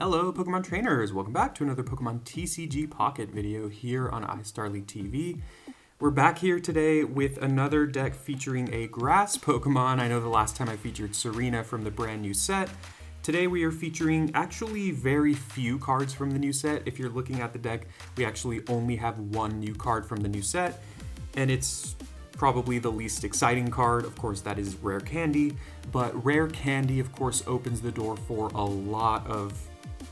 Hello Pokemon trainers, welcome back to another Pokemon TCG Pocket video here on iStarLeague TV. We're back here today with another deck featuring a grass Pokemon. I know the last time I featured Serena from the brand new set. Today we are featuring actually very few cards from the new set. If you're looking at the deck, we actually only have one new card from the new set, and it's probably the least exciting card. Of course, that is Rare Candy, but Rare Candy, of course, opens the door for a lot of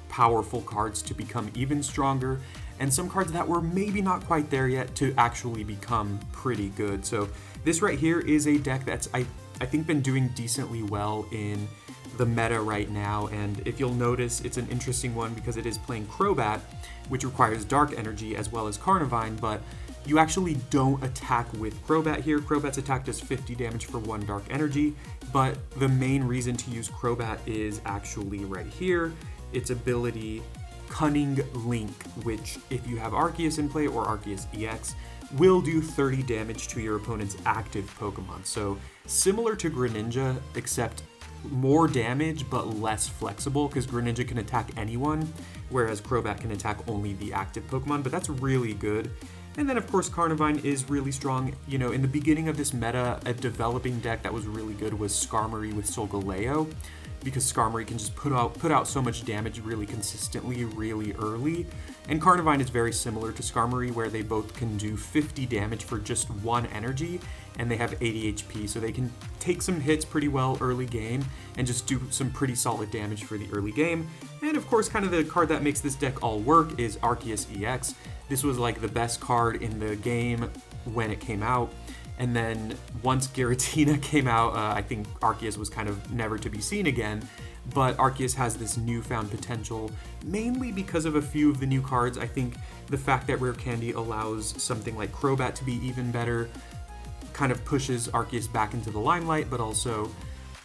powerful cards to become even stronger, and some cards that were maybe not quite there yet to actually become pretty good. So this right here is a deck that's, I think, been doing decently well in the meta right now, and if you'll notice, it's an interesting one because it is playing Crobat, which requires Dark Energy, as well as Carnivine, but you actually don't attack with Crobat here. Crobat's attack does 50 damage for 1 Dark Energy, but the main reason to use Crobat is actually right here. Its ability, Cunning Link, which if you have Arceus in play or Arceus EX, will do 30 damage to your opponent's active Pokemon. So similar to Greninja, except more damage but less flexible, because Greninja can attack anyone, whereas Crobat can attack only the active Pokemon, but that's really good. And then of course Carnivine is really strong. You know, in the beginning of this meta, a developing deck that was really good was Skarmory with Solgaleo, because Skarmory can just put out so much damage really consistently, really early. And Carnivine is very similar to Skarmory, where they both can do 50 damage for just 1 energy, and they have 80 HP, so they can take some hits pretty well early game and just do some pretty solid damage for the early game. And of course, kind of the card that makes this deck all work is Arceus EX. This was like the best card in the game when it came out. And then once Giratina came out, I think Arceus was kind of never to be seen again, but Arceus has this newfound potential, mainly because of a few of the new cards. I think the fact that Rare Candy allows something like Crobat to be even better kind of pushes Arceus back into the limelight, but also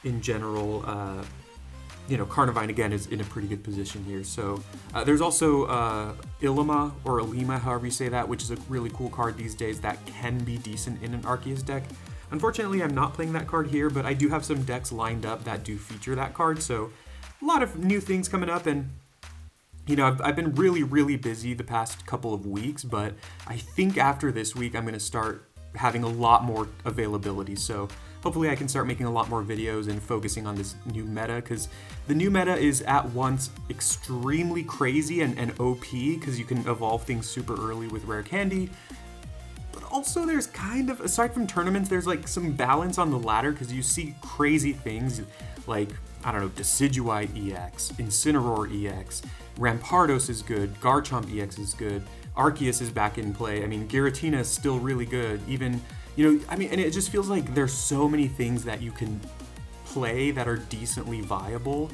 in general, Carnivine again is in a pretty good position here. So there's also Ilima, or Ilima, however you say that, which is a really cool card these days that can be decent in an Arceus deck. Unfortunately, I'm not playing that card here, but I do have some decks lined up that do feature that card, so a lot of new things coming up. And I've been really busy the past couple of weeks, but I think after this week I'm going to start having a lot more availability, so hopefully I can start making a lot more videos and focusing on this new meta, because the new meta is at once extremely crazy and OP, because you can evolve things super early with Rare Candy, but also there's kind of, aside from tournaments, there's like some balance on the ladder, because you see crazy things like, I don't know, Decidueye EX, Incineroar EX, Rampardos is good, Garchomp EX is good, Arceus is back in play. I mean, Giratina is still really good. Even, and it just feels like there's so many things that you can play that are decently viable,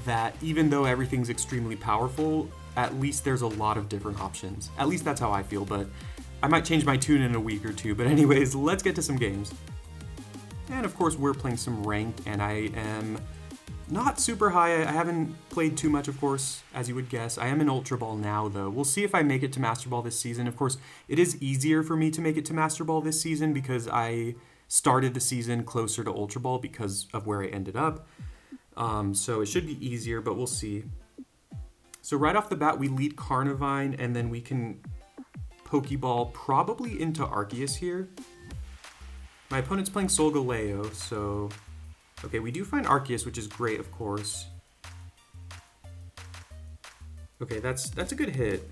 that even though everything's extremely powerful, at least there's a lot of different options. At least that's how I feel, but I might change my tune in a week or two. But anyways, let's get to some games. And of course, we're playing some ranked, and I am not super high. I haven't played too much, of course, as you would guess. I am in Ultra Ball now, though. We'll see if I make it to Master Ball this season. Of course, it is easier for me to make it to Master Ball this season because I started the season closer to Ultra Ball because of where I ended up. So it should be easier, but we'll see. So right off the bat, we lead Carnivine, and then we can Pokeball probably into Arceus here. My opponent's playing Solgaleo, so okay, we do find Arceus, which is great, of course. Okay, that's a good hit.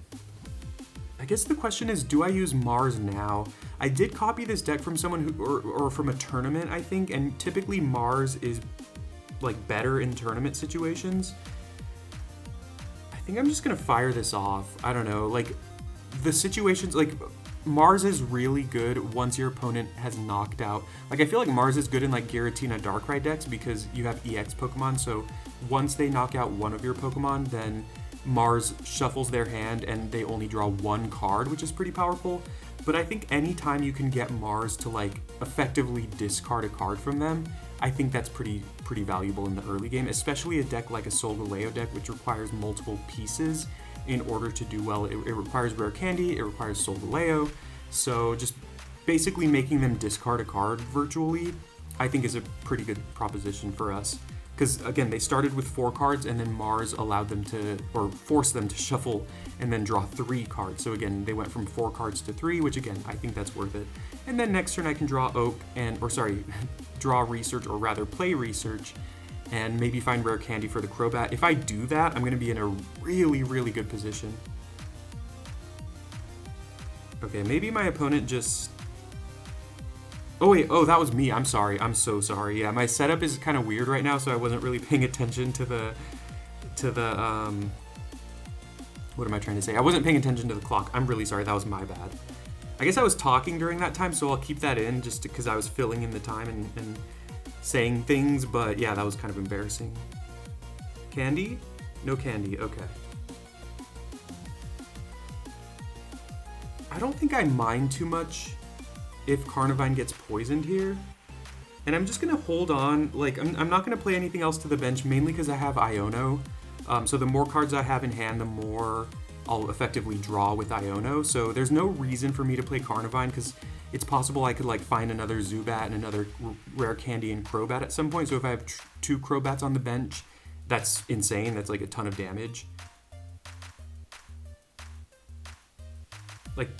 I guess the question is, do I use Mars now? I did copy this deck from someone or from a tournament, I think, and typically Mars is like better in tournament situations. I think I'm just gonna fire this off. I don't know, like the situations, like Mars is really good once your opponent has knocked out. Like, I feel like Mars is good in like Giratina Darkrai decks because you have EX Pokemon, so once they knock out one of your Pokemon, then Mars shuffles their hand and they only draw 1 card, which is pretty powerful. But I think anytime you can get Mars to like effectively discard a card from them, I think that's pretty valuable in the early game, especially a deck like a Solgaleo deck, which requires multiple pieces in order to do well. It requires Rare Candy, it requires Solgaleo, so just basically making them discard a card virtually, I think is a pretty good proposition for us. because again, they started with 4 cards, and then Mars allowed them to, or forced them to shuffle and then draw 3 cards. So again, they went from 4 cards to 3, which again, I think that's worth it. And then next turn I can draw Oak draw Research, or rather play Research, and maybe find Rare Candy for the Crobat. If I do that, I'm going to be in a really, really good position. Okay, maybe my opponent just... Oh wait, oh, that was me. I'm sorry. I'm so sorry. Yeah, my setup is kind of weird right now, so I wasn't really paying attention to the what am I trying to say? I wasn't paying attention to the clock. I'm really sorry. That was my bad. I guess I was talking during that time, so I'll keep that in just because I was filling in the time and saying things, but yeah, that was kind of embarrassing. Candy? No candy. Okay. I don't think I mind too much if Carnivine gets poisoned here. And I'm just going to hold on. Like, I'm not going to play anything else to the bench, mainly because I have Iono. So the more cards I have in hand, the more I'll effectively draw with Iono. So there's no reason for me to play Carnivine, because it's possible I could like find another Zubat and another Rare Candy and Crobat at some point. So if I have 2 Crobats on the bench, that's insane. That's like a ton of damage. Like,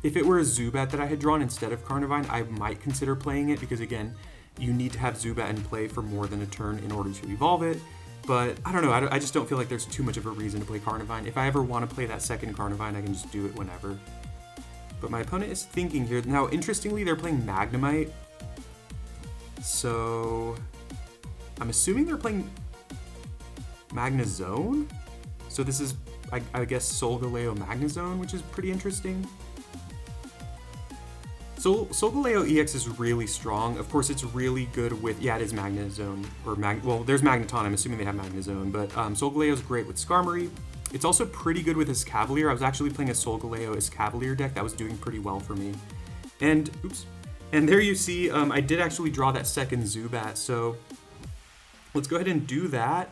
if it were a Zubat that I had drawn instead of Carnivine, I might consider playing it, because again, you need to have Zubat in play for more than a turn in order to evolve it. But I don't know, I just don't feel like there's too much of a reason to play Carnivine. If I ever want to play that second Carnivine, I can just do it whenever. But my opponent is thinking here. Now, interestingly, they're playing Magnemite. So I'm assuming they're playing Magnezone? So this is, I guess, Solgaleo Magnezone, which is pretty interesting. So Solgaleo EX is really strong. Of course, it's really good with, yeah, it is Magnezone, or well, there's Magneton, I'm assuming they have Magnezone, but Solgaleo is great with Skarmory. It's also pretty good with Escavalier. I was actually playing a Solgaleo Escavalier deck that was doing pretty well for me. And, oops, and there you see, I did actually draw that second Zubat, so let's go ahead and do that.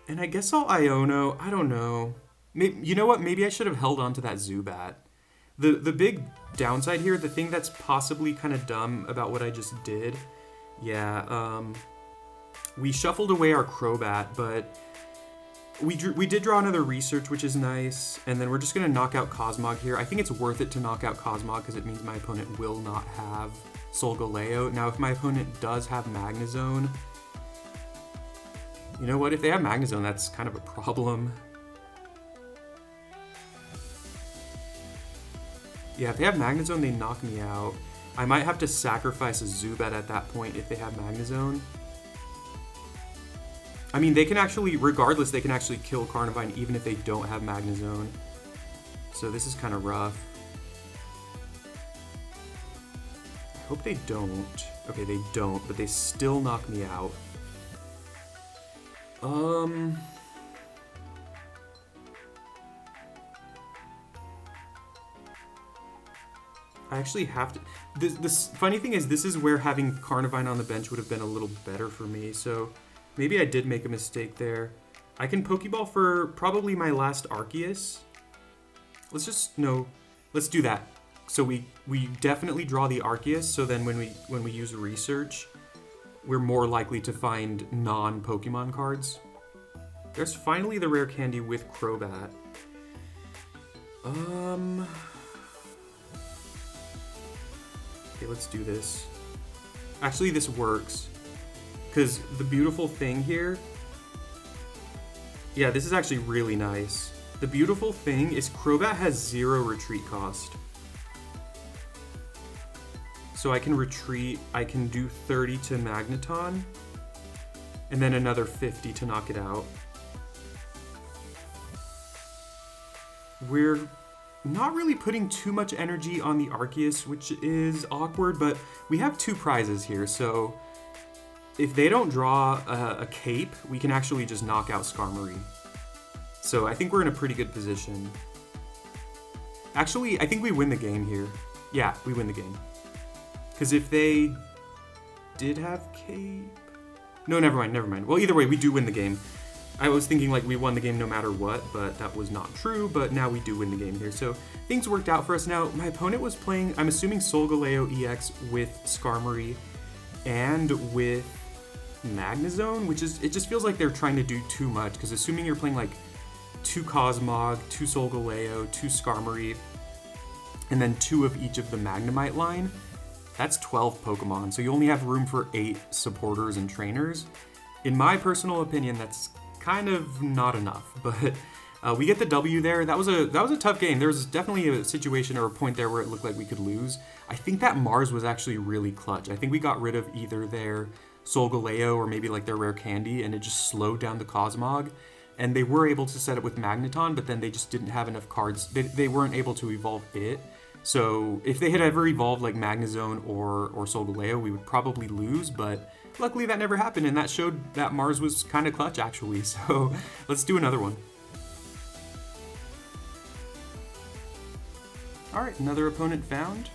And I guess I'll Iono, I don't know. Maybe, you know what, maybe I should have held on to that Zubat. The big downside here, the thing that's possibly kind of dumb about what I just did, yeah, we shuffled away our Crobat, but we did draw another Research, which is nice, and then we're just going to knock out Cosmog here. I think it's worth it to knock out Cosmog because it means my opponent will not have Solgaleo. Now, if my opponent does have Magnezone, you know what, if they have Magnezone, that's kind of a problem. Yeah, if they have Magnezone, they knock me out. I might have to sacrifice a Zubat at that point if they have Magnezone. I mean, they can actually, regardless, they can actually kill Carnivine even if they don't have Magnezone. So this is kind of rough. I hope they don't. Okay, they don't, but they still knock me out. I actually have to... This funny thing is, this is where having Carnivine on the bench would have been a little better for me, so maybe I did make a mistake there. I can Pokeball for probably my last Arceus. Let's do that. So we definitely draw the Arceus, so then when we use Research, we're more likely to find non-Pokemon cards. There's finally the Rare Candy with Crobat. Okay, let's do this. Actually, this works. Because the beautiful thing here... Yeah, this is actually really nice. The beautiful thing is Crobat has 0 retreat cost. So I can retreat, I can do 30 to Magneton, and then another 50 to knock it out. We're not really putting too much energy on the Arceus, which is awkward, but we have 2 prizes here, so if they don't draw a cape, we can actually just knock out Skarmory. So I think we're in a pretty good position. Actually, I think we win the game here. Yeah, we win the game. Because if they did have cape... No, never mind. Well, either way, we do win the game. I was thinking like we won the game no matter what, but that was not true, but now we do win the game here. So things worked out for us. Now, my opponent was playing, I'm assuming Solgaleo EX with Skarmory, and with Magnezone, which is, it just feels like they're trying to do too much, because assuming you're playing like 2 Cosmog, 2 Solgaleo, 2 Skarmory, and then 2 of each of the Magnemite line, that's 12 Pokemon, so you only have room for 8 supporters and trainers. In my personal opinion, that's kind of not enough, but we get the W there. That was a tough game. There was definitely a situation or a point there where it looked like we could lose. I think that Mars was actually really clutch. I think we got rid of either their Solgaleo or maybe like their Rare Candy, and it just slowed down the Cosmog. And they were able to set it with Magneton, but then they just didn't have enough cards. They weren't able to evolve it. So if they had ever evolved like Magnezone or Solgaleo, we would probably lose, but luckily that never happened, and that showed that Mars was kind of clutch actually. So let's do another one. All right, another opponent found.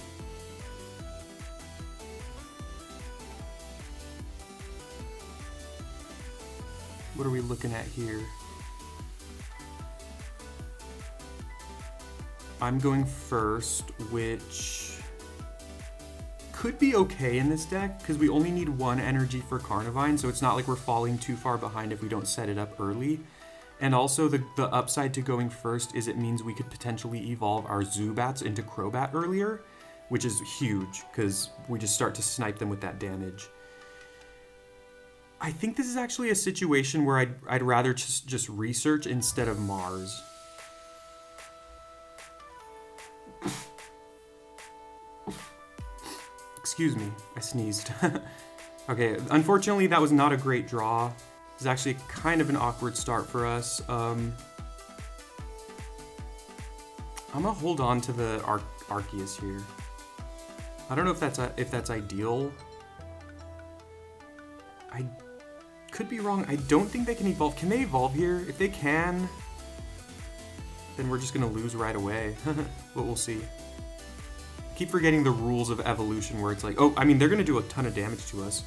What are we looking at here? I'm going first, which could be okay in this deck because we only need 1 energy for Carnivine, so it's not like we're falling too far behind if we don't set it up early. And also the upside to going first is it means we could potentially evolve our Zubats into Crobat earlier, which is huge because we just start to snipe them with that damage. I think this is actually a situation where I'd rather just research instead of Mars. Excuse me, I sneezed. Okay, unfortunately that was not a great draw. It's actually kind of an awkward start for us. I'm gonna hold on to the Arceus here. I don't know if that's ideal. I could be wrong. I don't think they can evolve. Can they evolve here? If they can, then we're just gonna lose right away. But we'll see. I keep forgetting the rules of evolution where it's like, oh, I mean, they're gonna do a ton of damage to us.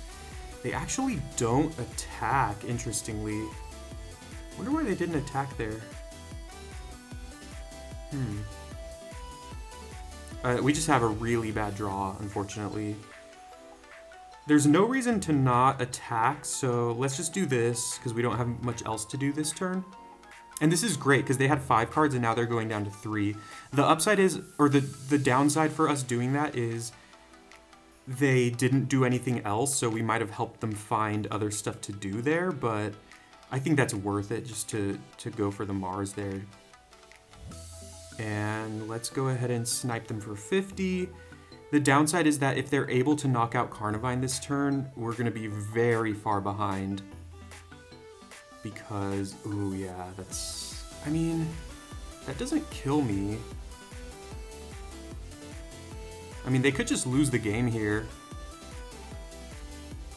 They actually don't attack, interestingly. Wonder why they didn't attack there. We just have a really bad draw, unfortunately. There's no reason to not attack, so let's just do this, because we don't have much else to do this turn. And this is great, because they had 5 cards, and now they're going down to 3. The upside is, or the downside for us doing that is, they didn't do anything else, so we might have helped them find other stuff to do there, but I think that's worth it just to go for the Mars there. And let's go ahead and snipe them for 50. The downside is that if they're able to knock out Carnivine this turn, we're going to be very far behind. Because, ooh yeah, that's, I mean, that doesn't kill me. I mean, they could just lose the game here.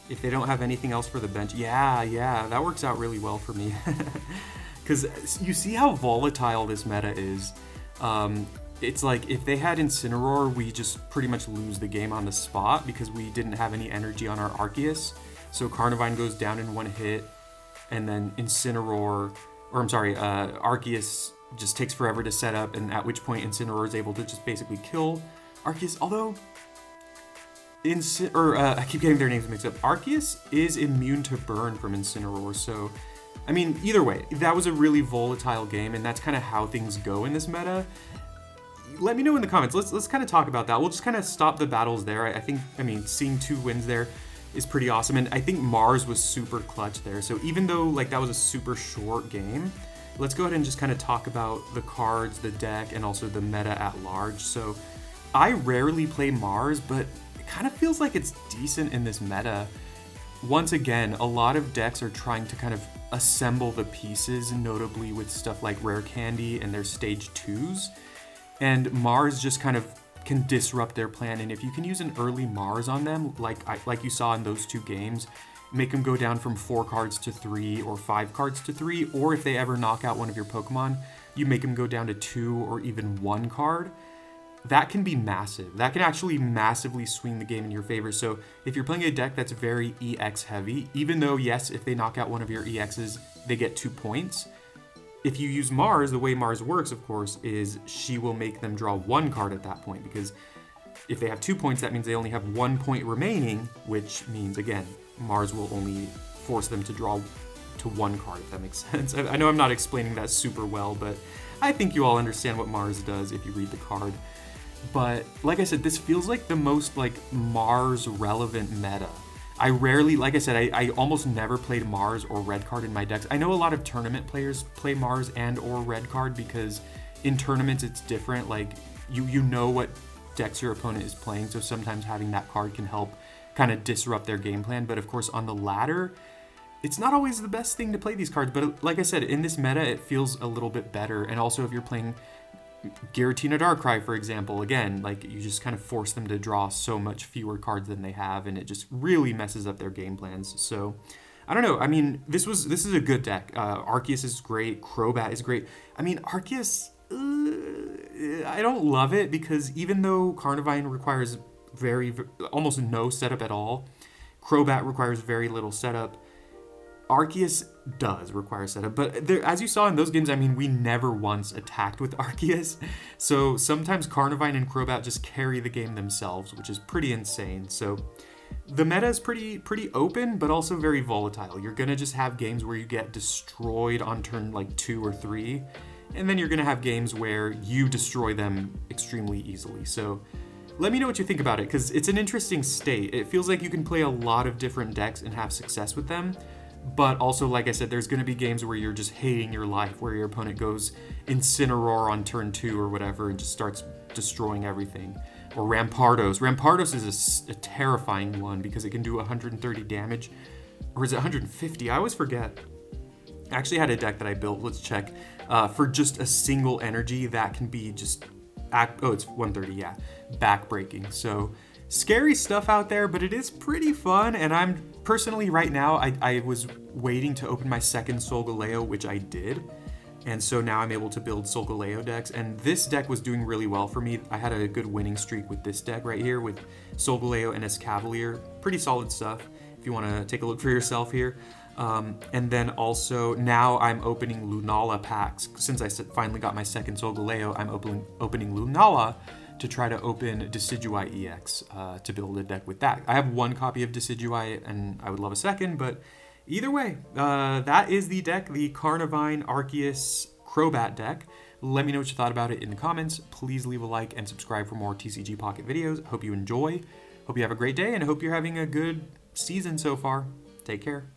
If they don't have anything else for the bench. Yeah, that works out really well for me. Because you see how volatile this meta is. It's like, if they had Incineroar, we just pretty much lose the game on the spot because we didn't have any energy on our Arceus. So Carnivine goes down in 1 hit, and then Incineroar, or I'm sorry, Arceus just takes forever to set up, and at which point Incineroar is able to just basically kill Arceus, although, I keep getting their names mixed up. Arceus is immune to burn from Incineroar, so, I mean, either way, that was a really volatile game, and that's kind of how things go in this meta. Let me know in the comments. Let's kind of talk about that. We'll just kind of stop the battles there. I think, I mean, seeing 2 wins there is pretty awesome, and I think Mars was super clutch there, so even though, like, that was a super short game, let's go ahead and just kind of talk about the cards, the deck, and also the meta at large. So, I rarely play Mars, but it kind of feels like it's decent in this meta. Once again, a lot of decks are trying to kind of assemble the pieces, notably with stuff like Rare Candy and their stage 2s. And Mars just kind of can disrupt their plan. And if you can use an early Mars on them, like you saw in those 2 games, make them go down from 4 cards to 3 or 5 cards to 3, or if they ever knock out one of your Pokemon, you make them go down to 2 or even 1 card. That can be massive. That can actually massively swing the game in your favor. So if you're playing a deck that's very EX heavy, even though, yes, if they knock out one of your EXs, they get 2 points. If you use Mars, the way Mars works, of course, is she will make them draw 1 card at that point, because if they have 2 points, that means they only have 1 point remaining, which means, again, Mars will only force them to draw to 1 card, if that makes sense. I know I'm not explaining that super well, but I think you all understand what Mars does if you read the card. But like I said, this feels like the most like Mars relevant meta. I rarely, like I said, I almost never played Mars or red card in my decks. I know a lot of tournament players play Mars and or red card because in tournaments it's different. Like you know what decks your opponent is playing, so sometimes having that card can help kind of disrupt their game plan. But of course on the ladder, it's not always the best thing to play these cards. But like I said, in this meta, it feels a little bit better. And also if you're playing Giratina Darkrai, for example, again, like you just kind of force them to draw so much fewer cards than they have, and it just really messes up their game plans. So I don't know. I mean, this is a good deck. Arceus is great. Crobat is great. I mean, Arceus, I don't love it because even though Carnivine requires almost no setup at all, Crobat requires very little setup. Arceus does require setup, but there, as you saw in those games, I mean, we never once attacked with Arceus. So sometimes Carnivine and Crobat just carry the game themselves, which is pretty insane. So the meta is pretty open, but also very volatile. You're gonna just have games where you get destroyed on turn like 2 or 3, and then you're gonna have games where you destroy them extremely easily. So let me know what you think about it, because it's an interesting state. It feels like you can play a lot of different decks and have success with them. But also, like I said, there's going to be games where you're just hating your life, where your opponent goes Incineroar on turn 2 or whatever and just starts destroying everything. Or Rampardos. Rampardos is a terrifying one because it can do 130 damage. Or is it 150? I always forget. I actually had a deck that I built, let's check, for just a single energy that can be just... it's 130, yeah. Backbreaking. So scary stuff out there, but it is pretty fun, and I'm personally right now, I was waiting to open my second Solgaleo, which I did, and so now I'm able to build Solgaleo decks, and this deck was doing really well for me. I had a good winning streak with this deck right here with Solgaleo and Escavalier. Pretty solid stuff if you want to take a look for yourself here. And then also now I'm opening Lunala packs. Since I finally got my second Solgaleo, I'm opening Lunala to try to open Decidueye EX to build a deck with that. I have 1 copy of Decidueye and I would love a second, but either way, that is the deck, the Carnivine Arceus Crobat deck. Let me know what you thought about it in the comments. Please leave a like and subscribe for more TCG Pocket videos. Hope you enjoy. Hope you have a great day and I hope you're having a good season so far. Take care.